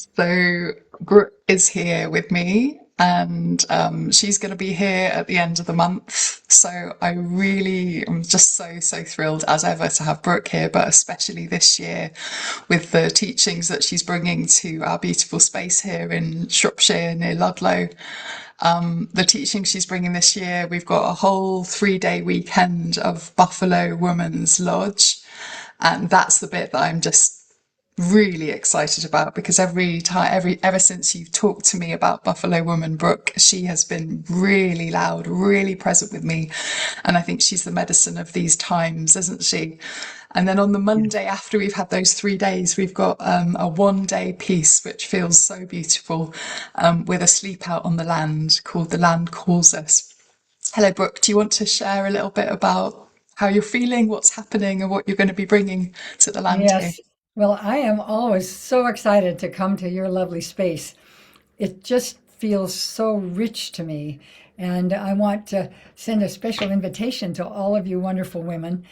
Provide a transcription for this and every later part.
So Brooke is here with me, and she's going to be here at the end of the month. So I really am just so thrilled as ever to have Brooke here, but especially this year with the teachings that she's bringing to our beautiful space here in Shropshire near Ludlow. The teaching she's bringing this year, we've got a whole 3-day weekend of Buffalo Woman's Lodge. And that's the bit that I'm just really excited about, because ever since you've talked to me about Buffalo Woman Brooke, she has been really loud, really present with me. And I think she's the medicine of these times, isn't she? And then on the Monday after we've had those 3 days, we've got a 1-day piece, which feels so beautiful, with a sleep out on the land called The Land Calls Us. Hello, Brooke. Do you want to share a little bit about how you're feeling, what's happening, and what you're going to be bringing to the land here? Yes. Well, I am always so excited to come to your lovely space. It just feels so rich to me. And I want to send a special invitation to all of you wonderful women.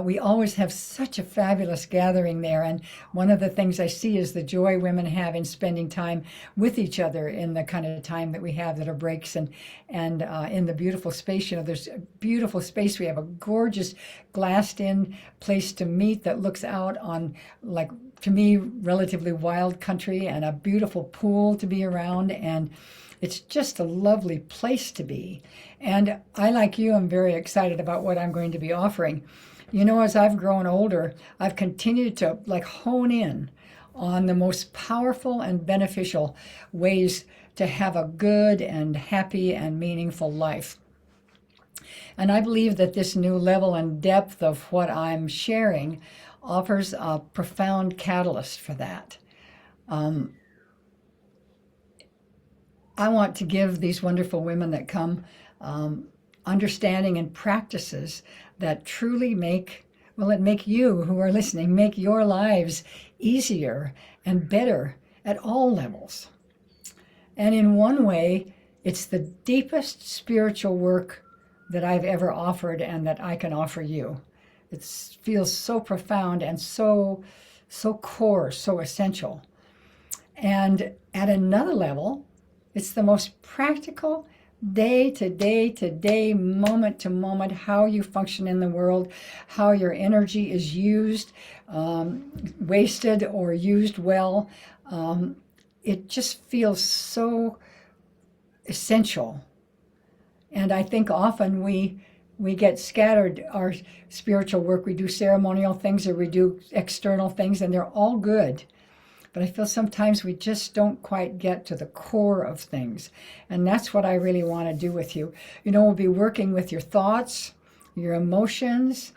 We always have such a fabulous gathering there. And one of the things I see is the joy women have in spending time with each other in the kind of time that we have that are breaks and in the beautiful space. You know, there's a beautiful space. We have a gorgeous glassed in place to meet that looks out on, like, to me, relatively wild country, and a beautiful pool to be around. And it's just a lovely place to be. And I, like you, am very excited about what I'm going to be offering. You know, as I've grown older, I've continued to like hone in on the most powerful and beneficial ways to have a good and happy and meaningful life. And I believe that this new level and depth of what I'm sharing offers a profound catalyst for that. Um, I want to give these wonderful women that come understanding and practices that truly make you who are listening, make your lives easier and better at all levels. And in one way, it's the deepest spiritual work that I've ever offered and that I can offer you. It feels so profound and so core, so essential. And at another level, it's the most practical, day to day to day, moment to moment, how you function in the world, how your energy is used, wasted or used well. It just feels so essential. And I think often we get scattered. Our spiritual work, we do ceremonial things or we do external things, and they're all good. But I feel sometimes we just don't quite get to the core of things. And that's what I really want to do with you. You know, we'll be working with your thoughts, your emotions,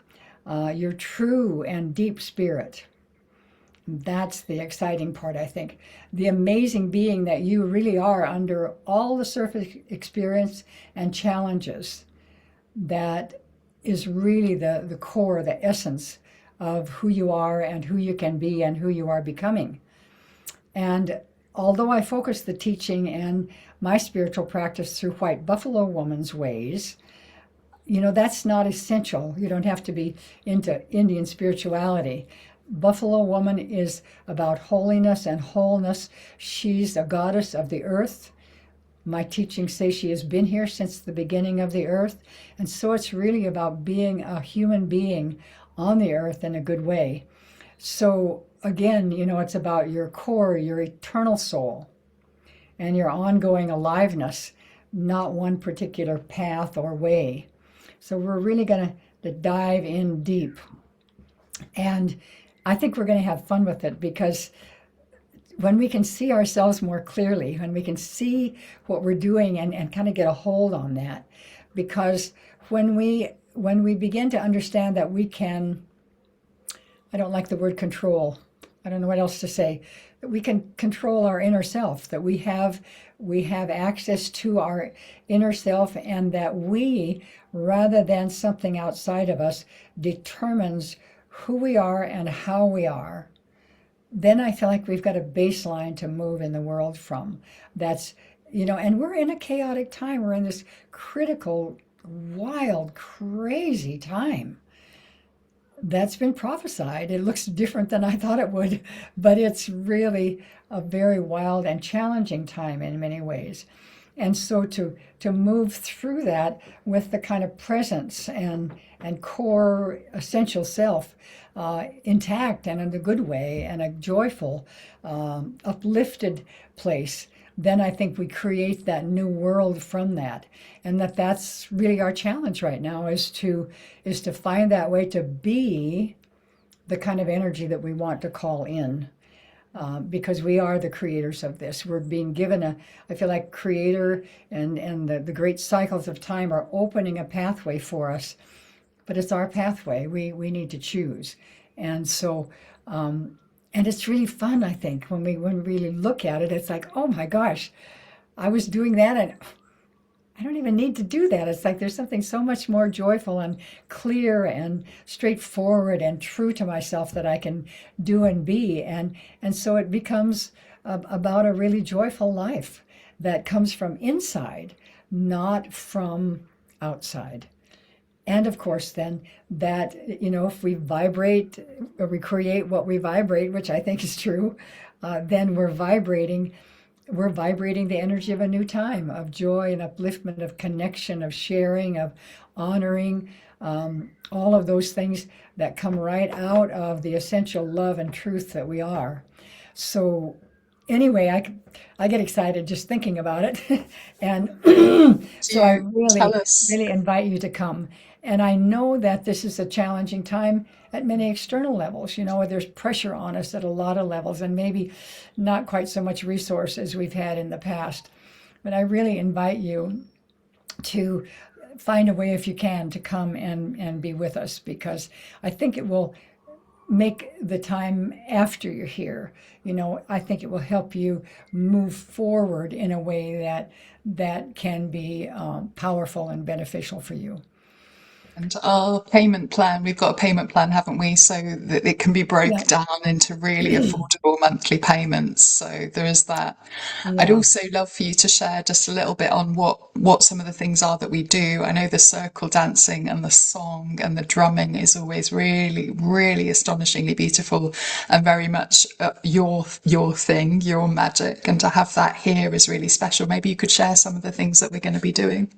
your true and deep spirit. That's the exciting part, I think. The amazing being that you really are under all the surface experience and challenges, that is really the core, the essence of who you are and who you can be and who you are becoming. And although I focus the teaching and my spiritual practice through White Buffalo Woman's ways, you know, that's not essential. You don't have to be into Indian spirituality. Buffalo Woman is about holiness and wholeness. She's a goddess of the earth. My teachings say she has been here since the beginning of the earth. And so it's really about being a human being on the earth in a good way. So again, you know, it's about your core, your eternal soul, and your ongoing aliveness, not one particular path or way. So we're really going to dive in deep. And I think we're going to have fun with it, because when we can see ourselves more clearly, when we can see what we're doing and kind of get a hold on that, because when we begin to understand that we can, I don't like the word control, I don't know what else to say, that we can control our inner self, that we have access to our inner self, and that we, rather than something outside of us, determines who we are and how we are. Then I feel like we've got a baseline to move in the world from. That's, you know, and we're in a chaotic time. We're in this critical, wild, crazy time. That's been prophesied. It looks different than I thought it would, but it's really a very wild and challenging time in many ways. And so to move through that with the kind of presence and core essential self intact and in a good way and a joyful, uplifted place, then I think we create that new world from that. And that's really our challenge right now is to find that way to be the kind of energy that we want to call in, because we are the creators of this. We're being given I feel like creator and the great cycles of time are opening a pathway for us, but it's our pathway. We need to choose. And so, and it's really fun, I think, when we really look at it, it's like, oh my gosh, I was doing that and I don't even need to do that. It's like there's something so much more joyful and clear and straightforward and true to myself that I can do and be. And so it becomes about a really joyful life that comes from inside, not from outside. And of course, then that, if we vibrate or we create what we vibrate, which I think is true, then we're vibrating the energy of a new time of joy and upliftment, of connection, of sharing, of honoring, all of those things that come right out of the essential love and truth that we are. So, anyway, I get excited just thinking about it. And so I Do tell really, us. really invite you to come. And I know that this is a challenging time at many external levels. There's pressure on us at a lot of levels, and maybe not quite so much resource as we've had in the past. But I really invite you to find a way, if you can, to come and be with us, because I think it will make the time after you're here. I think it will help you move forward in a way that can be powerful and beneficial for you. And our payment plan, we've got a payment plan, haven't we? So that it can be broke Yeah, down into really affordable monthly payments. So there is that. I'd yeah. also love for you to share just a little bit on what some of the things are that we do. I know the circle dancing and the song and the drumming is always really, really astonishingly beautiful and very much your thing, your magic. And to have that here is really special. Maybe you could share some of the things that we're going to be doing.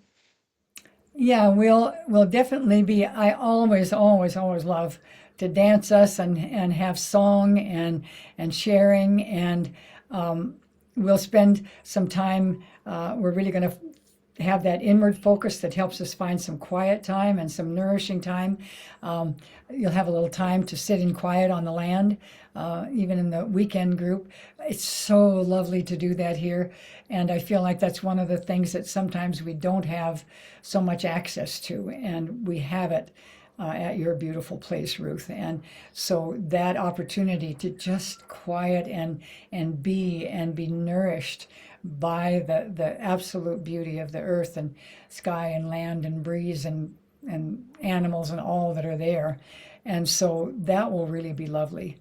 Yeah, we'll definitely be. I always, always, always love to dance us and have song and sharing, and we'll spend some time. We're really going to have that inward focus that helps us find some quiet time and some nourishing time. Um, you'll have a little time to sit in quiet on the land, even in the weekend group. It's so lovely to do that here. And I feel like that's one of the things that sometimes we don't have so much access to, and we have it at your beautiful place, Ruth. And so that opportunity to just quiet and be nourished by the absolute beauty of the earth and sky and land and breeze and animals and all that are there. And so that will really be lovely.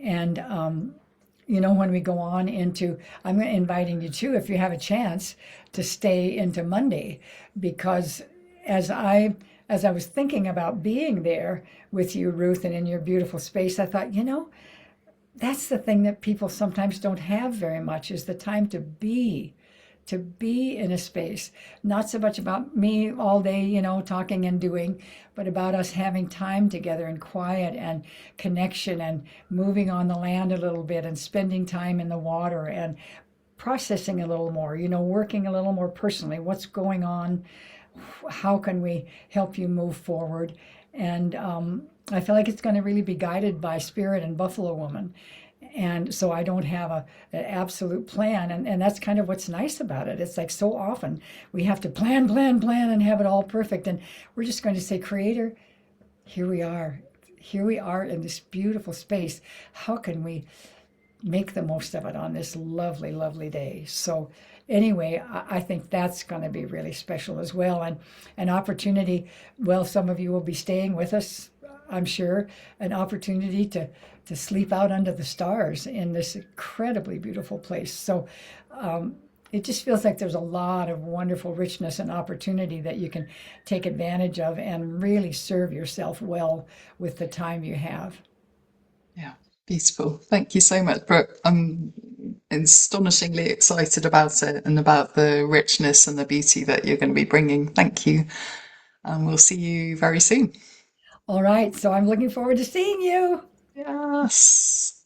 And when we go on into, I'm inviting you too, if you have a chance, to stay into Monday, because as I as I was thinking about being there with you, Ruth, and in your beautiful space, I thought, that's the thing that people sometimes don't have very much, is the time to be in a space, not so much about me all day, talking and doing, but about us having time together and quiet and connection and moving on the land a little bit and spending time in the water and processing a little more, working a little more personally. What's going on? How can we help you move forward? And I feel like it's going to really be guided by Spirit and Buffalo Woman. And so I don't have an absolute plan. And that's kind of what's nice about it. It's like so often we have to plan, plan, plan and have it all perfect. And we're just going to say, Creator, here we are. Here we are in this beautiful space. How can we make the most of it on this lovely, lovely day? So anyway, I think that's going to be really special as well. And an opportunity, well, some of you will be staying with us, I'm sure, an opportunity to sleep out under the stars in this incredibly beautiful place. So it just feels like there's a lot of wonderful richness and opportunity that you can take advantage of and really serve yourself well with the time you have. Yeah, beautiful. Thank you so much, Brooke. I'm astonishingly excited about it and about the richness and the beauty that you're going to be bringing. Thank you. And we'll see you very soon. All right, so I'm looking forward to seeing you. Yes.